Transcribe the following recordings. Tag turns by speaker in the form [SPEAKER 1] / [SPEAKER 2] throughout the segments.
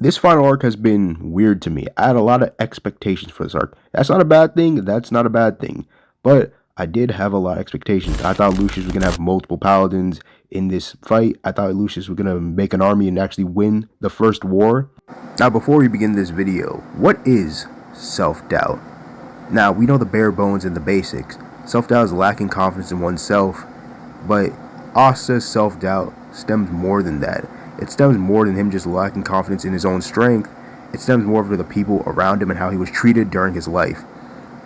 [SPEAKER 1] This final arc has been weird to me. I had a lot of expectations for this arc. That's not a bad thing. That's not a bad thing. But I did have a lot of expectations. I thought Lucius was going to have multiple paladins in this fight. I thought Lucius was going to make an army and actually win the first war. Now, before we begin this video, what is self-doubt? Now, we know the bare bones and the basics. Self-doubt is lacking confidence in oneself, but Asta's self-doubt stems more than that. It stems more than him just lacking confidence in his own strength. It stems more to the people around him and how he was treated during his life.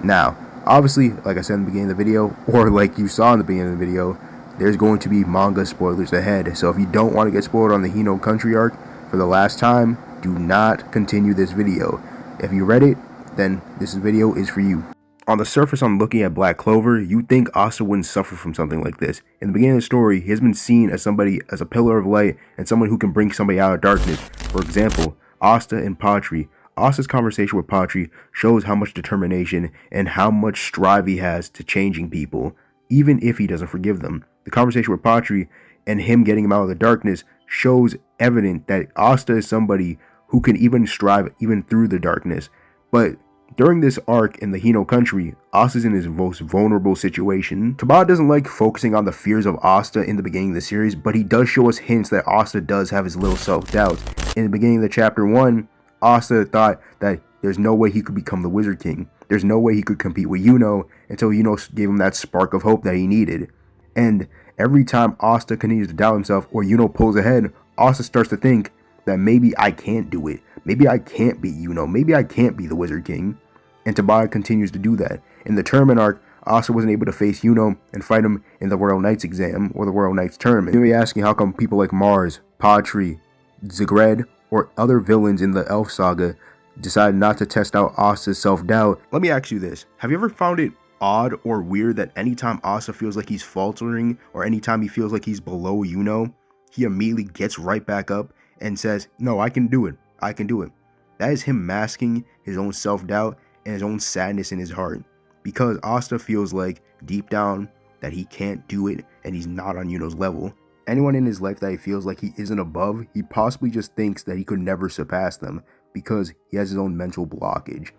[SPEAKER 1] Now, obviously, like I said in the beginning of the video, or like you saw in the beginning of the video, there's going to be manga spoilers ahead. So if you don't want to get spoiled on the Hino Country arc for the last time, do not continue this video. If you read it, then this video is for you. On the surface, on looking at Black Clover, you'd think Asta wouldn't suffer from something like this. In the beginning of the story, he has been seen as somebody, as a pillar of light, and someone who can bring somebody out of darkness. For example, Asta and Patri. Asta's conversation with Patri shows how much determination and how much strive he has to changing people, even if he doesn't forgive them. The conversation with Patri and him getting him out of the darkness shows evident that Asta is somebody who can even strive even through the darkness. But during this arc in the Hino Country, Asta's in his most vulnerable situation. Tabata doesn't like focusing on the fears of Asta in the beginning of the series, but he does show us hints that Asta does have his little self-doubts. In the beginning of the chapter 1, Asta thought that there's no way he could become the Wizard King. There's no way he could compete with Yuno until Yuno gave him that spark of hope that he needed. And every time Asta continues to doubt himself or Yuno pulls ahead, Asta starts to think that maybe I can't do it. Maybe I can't be Yuno. Maybe I can't be the Wizard King. And Tabata continues to do that. In the tournament arc, Asta wasn't able to face Yuno and fight him in the Royal Knights exam or the Royal Knights tournament. You may be asking how come people like Mars, Patri, Zigred, or other villains in the Elf Saga decided not to test out Asta's self-doubt. Let me ask you this. Have you ever found it odd or weird that anytime Asta feels like he's faltering or anytime he feels like he's below Yuno, he immediately gets right back up and says, no, I can do it. I can do it. That is him masking his own self-doubt and his own sadness in his heart, because Asta feels like deep down that he can't do it and he's not on Yuno's level. Anyone in his life that he feels like he isn't above, he possibly just thinks that he could never surpass them because he has his own mental blockage.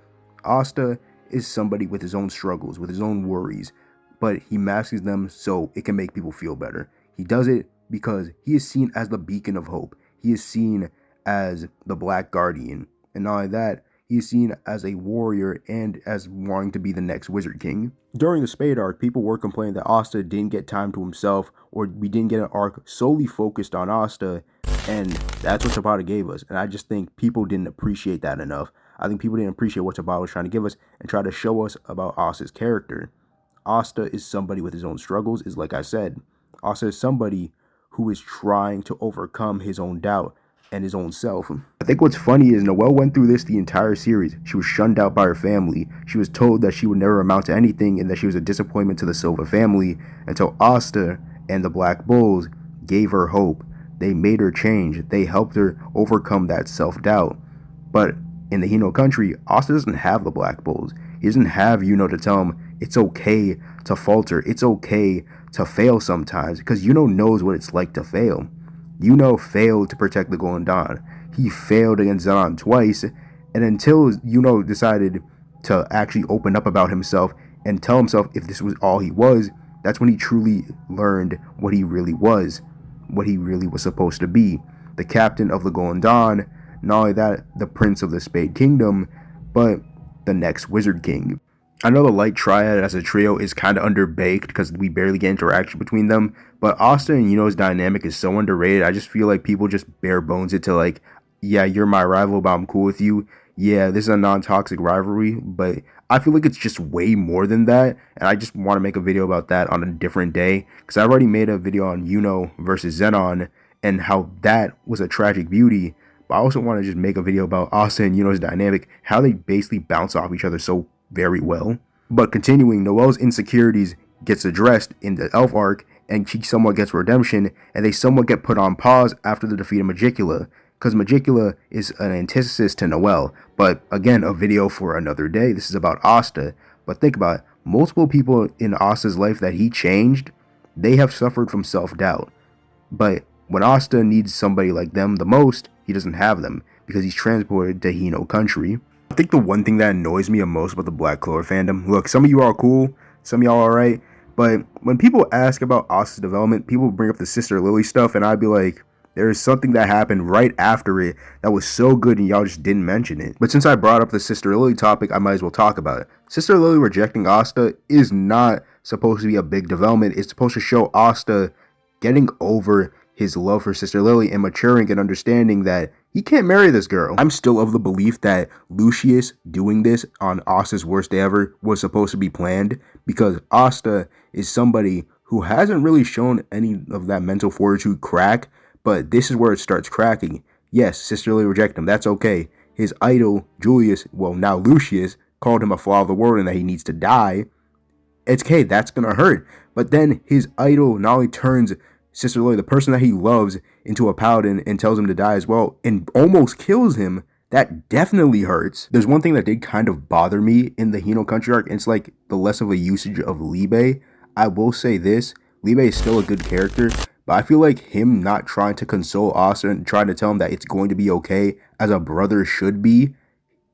[SPEAKER 1] Asta is somebody with his own struggles, with his own worries, but he masks them so it can make people feel better. He does it because he is seen as the beacon of hope. He is seen as the Black Guardian, and not only that, he is seen as a warrior and as wanting to be the next Wizard King. During the Spade arc, people were complaining that Asta didn't get time to himself, or we didn't get an arc solely focused on Asta, and that's what Tabata gave us. And I just think people didn't appreciate that enough. I think people didn't appreciate what Tabata was trying to give us and try to show us about Asta's character. Asta is somebody with his own struggles, is like I said. Asta is somebody who is trying to overcome his own doubt and his own self. I think what's funny is Noelle went through this the entire series. She was shunned out by her family. She was told that she would never amount to anything and that she was a disappointment to the Silva family, until Asta and the Black Bulls gave her hope. They made her change. They helped her overcome that self-doubt. But in the Hino Country, Asta doesn't have the Black Bulls. He doesn't have Yuno to tell him it's okay to falter. It's okay to fail sometimes, because Yuno knows what it's like to fail. Yuno failed to protect the Golden Dawn. He failed against Zenon twice, and until Yuno decided to actually open up about himself and tell himself if this was all he was, that's when he truly learned what he really was, what he really was supposed to be. The captain of the Golden Dawn, not only that, the prince of the Spade Kingdom, but the next Wizard King. I know the Light Triad as a trio is kind of underbaked because we barely get interaction between them, but Asta and Yuno's dynamic is so underrated. I just feel like people just bare bones it to like, yeah, you're my rival, but I'm cool with you. Yeah, this is a non-toxic rivalry, but I feel like it's just way more than that, and I just want to make a video about that on a different day, because I've already made a video on Yuno versus Zenon and how that was a tragic beauty, but I also want to just make a video about Asta and Yuno's dynamic, how they basically bounce off each other so very well. But continuing, Noelle's insecurities gets addressed in the Elf arc, and she somewhat gets redemption, and they somewhat get put on pause after the defeat of Magicula, because Magicula is an antithesis to Noelle. But again, a video for another day. This is about Asta. But think about it, multiple people in Asta's life that he changed, they have suffered from self-doubt. But When Asta needs somebody like them the most, he doesn't have them because he's transported to Hino country. I think the one thing that annoys me the most about the Black Clover fandom, look, some of you are cool, some of y'all are alright, but when people ask about Asta's development, people bring up the Sister Lily stuff, and I'd be like, there is something that happened right after it that was so good and y'all just didn't mention it. But since I brought up the Sister Lily topic, I might as well talk about it. Sister Lily rejecting Asta is not supposed to be a big development. It's supposed to show Asta getting over his love for Sister Lily and maturing and understanding that he can't marry this girl. I'm still of the belief that Lucius doing this on Asta's worst day ever was supposed to be planned, because Asta is somebody who hasn't really shown any of that mental fortitude crack, but this is where it starts cracking. Yes, Sister Lily rejected him. That's okay. His idol, Julius, well, now Lucius, called him a flaw of the world and that he needs to die. It's okay, that's gonna hurt. But then his idol not only turns Sister Lily, the person that he loves, into a paladin and tells him to die as well, and almost kills him. That definitely hurts. There's one thing that did kind of bother me in the Hino country arc, and it's like the less of a usage of Libe. I will say this, Libe is still a good character, but I feel like him not trying to console Asta and trying to tell him that it's going to be okay, as a brother should be,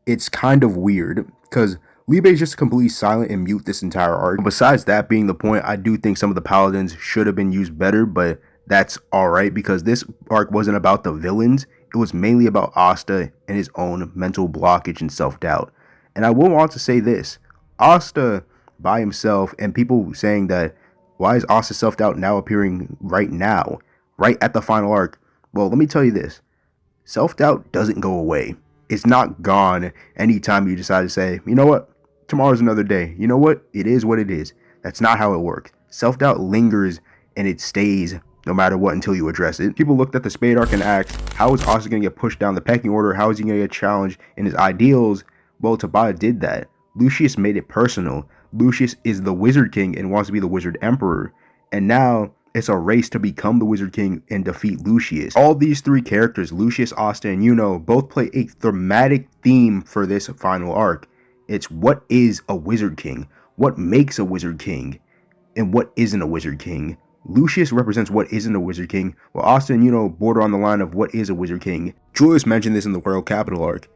[SPEAKER 1] it's kind of weird, because Libe is just completely silent and mute this entire arc. Besides that being the point, I do think some of the paladins should have been used better, but that's alright, because this arc wasn't about the villains. It was mainly about Asta and his own mental blockage and self-doubt. And I will want to say this, Asta by himself, and people saying that, why is Asta's self-doubt now appearing right now, right at the final arc? Well, let me tell you this, self-doubt doesn't go away. It's not gone anytime you decide to say, you know what, tomorrow's another day. You know what, it is what it is. That's not how it works. Self-doubt lingers and it stays no matter what until you address it. People looked at the Spade arc and asked, how is Asta going to get pushed down the pecking order? How is he going to get challenged in his ideals? Well, Tabata did that. Lucius made it personal. Lucius is the Wizard King and wants to be the Wizard Emperor. And now it's a race to become the Wizard King and defeat Lucius. All these three characters, Lucius, Asta, and Yuno, both play a thematic theme for this final arc. It's what is a Wizard King? What makes a Wizard King? And what isn't a Wizard King? Lucius represents what isn't a Wizard King, while Asta and Yuno border on the line of what is a Wizard King. Julius mentioned this in the World Capital arc.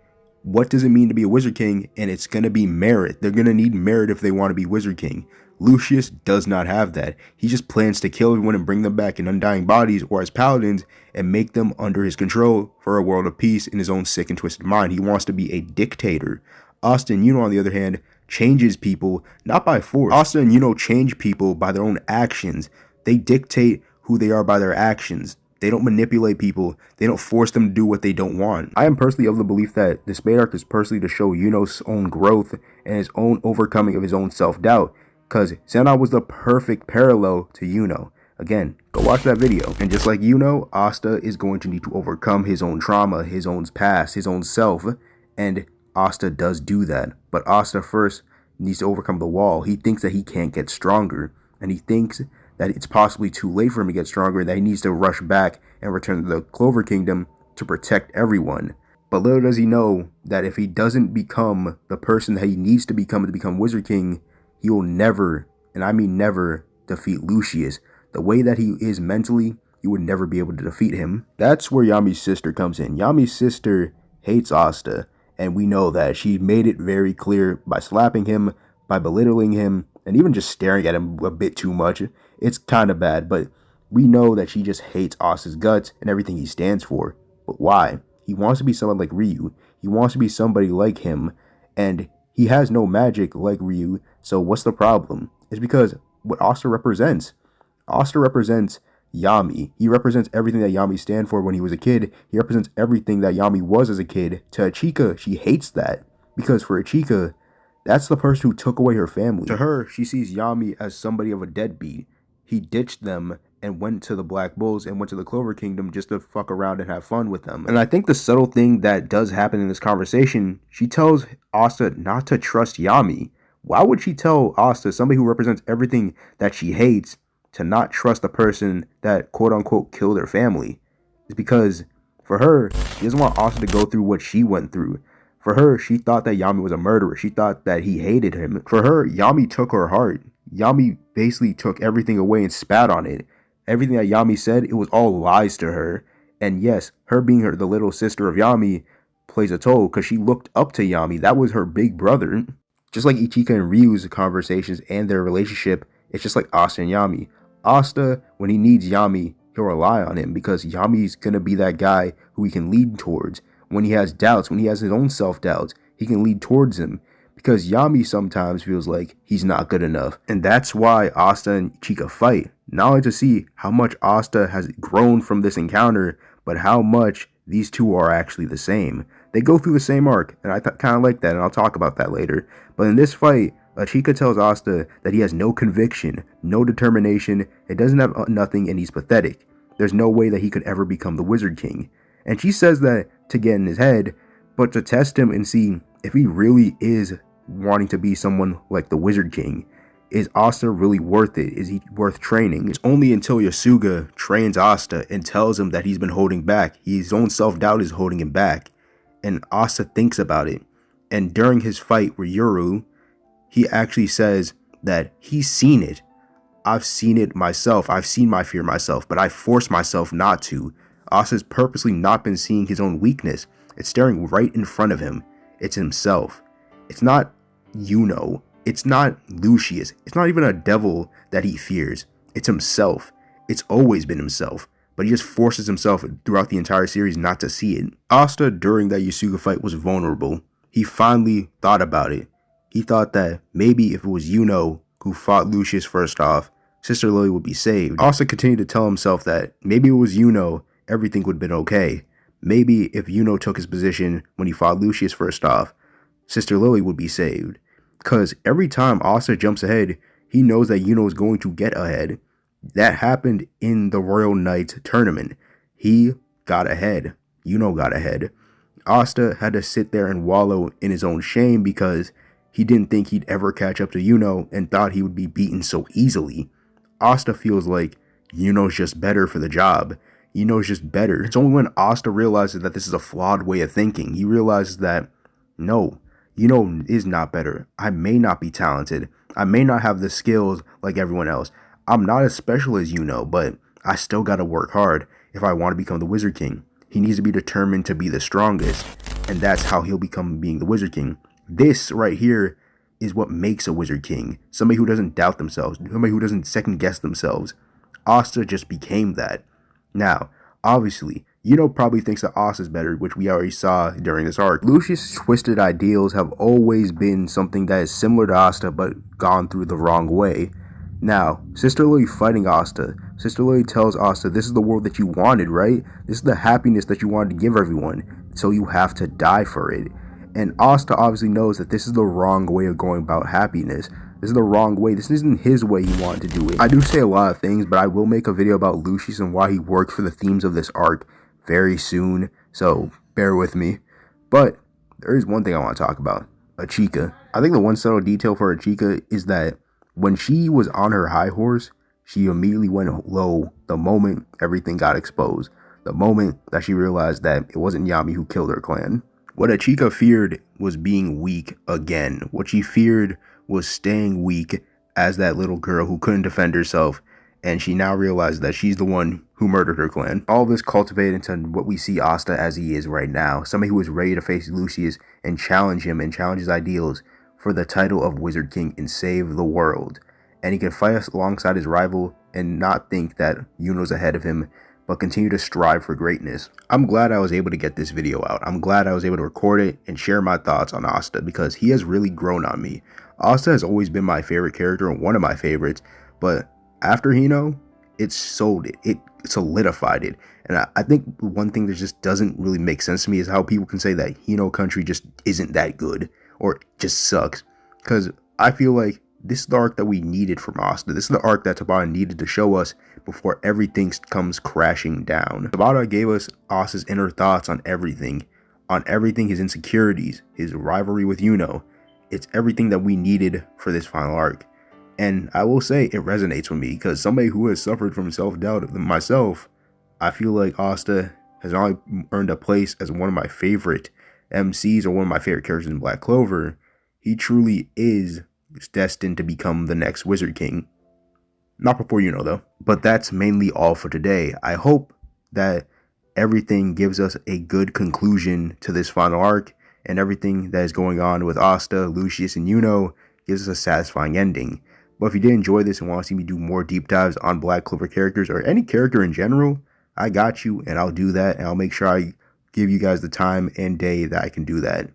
[SPEAKER 1] What does it mean to be a Wizard King? And it's going to be merit. They're going to need merit if they want to be Wizard King. Lucius does not have that. He just plans to kill everyone and bring them back in undying bodies or as paladins and make them under his control for a world of peace in his own sick and twisted mind. He wants to be a dictator. Asta and Yuno, on the other hand, changes people not by force. Asta and Yuno change people by their own actions. They dictate who they are by their actions. They don't manipulate people. They don't force them to do what they don't want. I am personally of the belief that the Spade arc is personally to show Yuno's own growth and his own overcoming of his own self-doubt, because Xenon was the perfect parallel to Yuno. Again, go watch that video. And just like Yuno, Asta is going to need to overcome his own trauma, his own past, his own self, and Asta does do that. But Asta first needs to overcome the wall. He thinks that he can't get stronger, and he thinks that it's possibly too late for him to get stronger, and that he needs to rush back and return to the Clover Kingdom to protect everyone. But little does he know that if he doesn't become the person that he needs to become Wizard King, he will never, and I mean never, defeat Lucius. The way that he is mentally, you would never be able to defeat him. That's where Yami's sister comes in. Yami's sister hates Asta, and we know that. She made it very clear by slapping him, by belittling him, and even just staring at him a bit too much. It's kind of bad, but we know that she just hates Asta's guts and everything he stands for. But why? He wants to be someone like Ryu. He wants to be somebody like him, and he has no magic like Ryu, so what's the problem? It's because what Asta represents. Asta represents Yami. He represents everything that Yami stand for when he was a kid. He represents everything that Yami was as a kid. To Ichika, she hates that, because for Ichika, that's the person who took away her family. To her, she sees Yami as somebody of a deadbeat. He ditched them and went to the Black Bulls and went to the Clover Kingdom just to fuck around and have fun with them. And I think the subtle thing that does happen in this conversation, she tells Asta not to trust Yami. Why would she tell Asta, somebody who represents everything that she hates, to not trust the person that quote-unquote killed her family? It's because for her, she doesn't want Asta to go through what she went through. For her, she thought that Yami was a murderer. She thought that he hated him. For her, Yami took her heart. Yami basically took everything away and spat on it. Everything that Yami said, it was all lies to her. And yes, her being the little sister of Yami plays a toll because she looked up to Yami. That was her big brother. Just like Ichika and Ryu's conversations and their relationship, it's just like Asta and Yami. Asta, when he needs Yami, he'll rely on him because Yami's gonna be that guy who he can lead towards. When he has doubts, when he has his own self-doubts, he can lead towards him. Because Yami sometimes feels like he's not good enough. And that's why Asta and Ichika fight. Not only to see how much Asta has grown from this encounter, but how much these two are actually the same. They go through the same arc, and I kind of like that, and I'll talk about that later. But in this fight, Ichika tells Asta that he has no conviction, no determination, he doesn't have nothing, and he's pathetic. There's no way that he could ever become the Wizard King. And she says that to get in his head, but to test him and see if he really is wanting to be someone like the Wizard King. Is Asta really worth it? Is he worth training? It's only until Yasuga trains Asta and tells him that he's been holding back. His own self-doubt is holding him back. And Asta thinks about it. And during his fight with Yuru, he actually says that he's seen it. I've seen it myself. I've seen my fear myself, but I forced myself not to. Asta's purposely not been seeing his own weakness. It's staring right in front of him. It's himself. It's not Yuno. It's not Lucius. It's not even a devil that he fears. It's himself. It's always been himself. But he just forces himself throughout the entire series not to see it. Asta, during that Yasuga fight, was vulnerable. He finally thought about it. He thought that maybe if it was Yuno who fought Lucius first off, Sister Lily would be saved. Asta continued to tell himself that maybe it was Yuno, everything would have been okay. Maybe if Yuno took his position when he fought Lucius first off, Sister Lily would be saved. Because every time Asta jumps ahead, he knows that Yuno is going to get ahead. That happened in the Royal Knights tournament. He got ahead. Yuno got ahead. Asta had to sit there and wallow in his own shame because he didn't think he'd ever catch up to Yuno and thought he would be beaten so easily. Asta feels like Yuno's just better for the job. Yuno's just better. It's only when Asta realizes that this is a flawed way of thinking. He realizes that, no, Yuno is not better. I may not be talented. I may not have the skills like everyone else. I'm not as special as Yuno, but I still gotta work hard if I want to become the Wizard King. He needs to be determined to be the strongest, and that's how he'll become being the Wizard King. This right here is what makes a Wizard King. Somebody who doesn't doubt themselves. Somebody who doesn't second guess themselves. Asta just became that. Now, obviously, Yuno probably thinks that Asta's better, which we already saw during this arc. Lucius' twisted ideals have always been something that is similar to Asta, but gone through the wrong way. Now, Sister Lily fighting Asta. Sister Lily tells Asta, this is the world that you wanted, right? This is the happiness that you wanted to give everyone, so you have to die for it. And Asta obviously knows that this is the wrong way of going about happiness. This is the wrong way. This isn't his way he wanted to do it. I do say a lot of things, but I will make a video about Lucius and why he worked for the themes of this arc very soon, so bear with me. But there is one thing I want to talk about. Ichika. I think the one subtle detail for Ichika is that when she was on her high horse, she immediately went low the moment everything got exposed. The moment that she realized that it wasn't Yami who killed her clan. What Ichika feared was being weak again. What she feared was staying weak as that little girl who couldn't defend herself, and she now realized that she's the one who murdered her clan. All this cultivated into what we see Asta as he is right now. Somebody who is ready to face Lucius and challenge him and challenge his ideals for the title of Wizard King and save the world. And he can fight us alongside his rival and not think that Yuno's ahead of him, but continue to strive for greatness. I'm glad I was able to get this video out. I'm glad I was able to record it and share my thoughts on Asta because he has really grown on me. Asta has always been my favorite character and one of my favorites, but after Hino, it sold it. It solidified it. And I think one thing that just doesn't really make sense to me is how people can say that Hino Country just isn't that good or just sucks. Because I feel like this is the arc that we needed from Asta. This is the arc that Tabata needed to show us before everything comes crashing down. Tabata gave us Asta's inner thoughts on everything, his insecurities, his rivalry with Yuno. It's everything that we needed for this final arc. And I will say it resonates with me because somebody who has suffered from self-doubt myself, I feel like Asta has not only earned a place as one of my favorite MCs or one of my favorite characters in Black Clover, he truly is destined to become the next Wizard King. Not before you know, though. But that's mainly all for today. I hope that everything gives us a good conclusion to this final arc, and everything that is going on with Asta, Lucius, and Yuno gives us a satisfying ending. But if you did enjoy this and want to see me do more deep dives on Black Clover characters or any character in general, I got you, and I'll do that, and I'll make sure I give you guys the time and day that I can do that.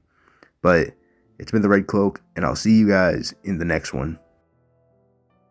[SPEAKER 1] But it's been the Red Cloak, and I'll see you guys in the next one.